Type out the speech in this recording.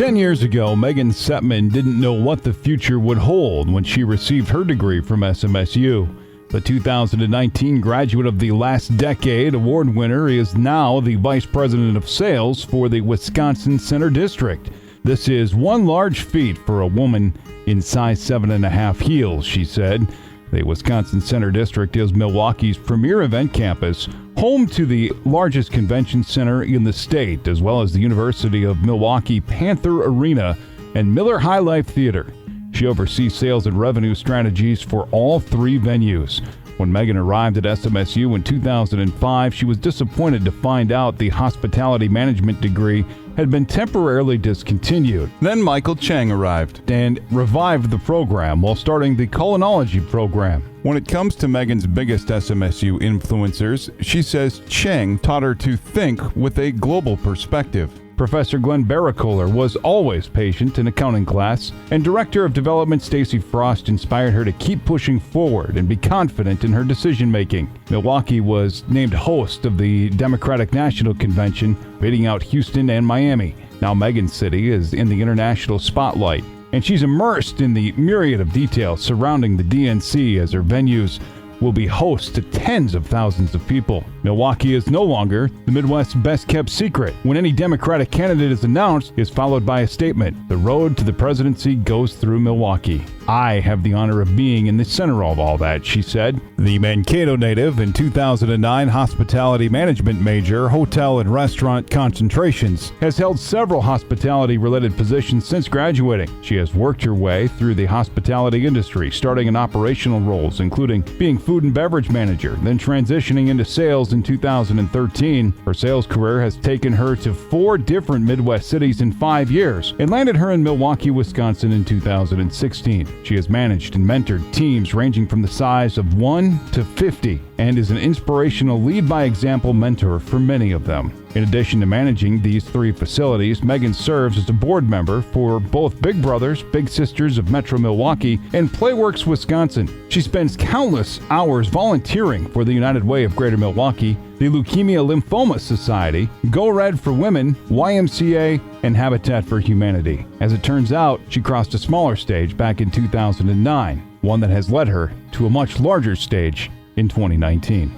10 years ago, Megan Seppmann didn't know what the future would hold when she received her degree from SMSU. The 2019 graduate of the last decade award winner is now the vice president of sales for the Wisconsin Center District. This is one large feat for a woman in size 7.5 heels, she said. The Wisconsin Center District is Milwaukee's premier event campus, home to the largest convention center in the state, as well as the University of Milwaukee Panther Arena and Miller High Life Theater. She oversees sales and revenue strategies for all three venues. When Megan arrived at SMSU in 2005, she was disappointed to find out the hospitality management degree had been temporarily discontinued. Then Michael Cheng arrived and revived the program while starting the culinology program. When it comes to Megan's biggest SMSU influencers, she says Cheng taught her to think with a global perspective. Professor Glenn Barracoler was always patient in accounting class, and Director of Development Stacy Frost inspired her to keep pushing forward and be confident in her decision-making. Milwaukee was named host of the Democratic National Convention, beating out Houston and Miami. Now Megan City is in the international spotlight, and she's immersed in the myriad of details surrounding the DNC as her venues will be host to tens of thousands of people. Milwaukee is no longer the Midwest's best-kept secret. When any Democratic candidate is announced, is followed by a statement. The road to the presidency goes through Milwaukee. I have the honor of being in the center of all that, she said. The Mankato native and 2009 hospitality management major, hotel and restaurant concentrations, has held several hospitality-related positions since graduating. She has worked her way through the hospitality industry, starting in operational roles, including being food and beverage manager, then transitioning into sales in 2013. Her sales career has taken her to 4 different Midwest cities in 5 years and landed her in Milwaukee, Wisconsin in 2016. She has managed and mentored teams ranging from the size of 1 to 50 and is an inspirational lead-by-example mentor for many of them. In addition to managing these 3 facilities, Megan serves as a board member for both Big Brothers, Big Sisters of Metro Milwaukee and Playworks Wisconsin. She spends countless hours volunteering for the United Way of Greater Milwaukee, the Leukemia Lymphoma Society, Go Red for Women, YMCA, and Habitat for Humanity. As it turns out, she crossed a smaller stage back in 2009, one that has led her to a much larger stage in 2019.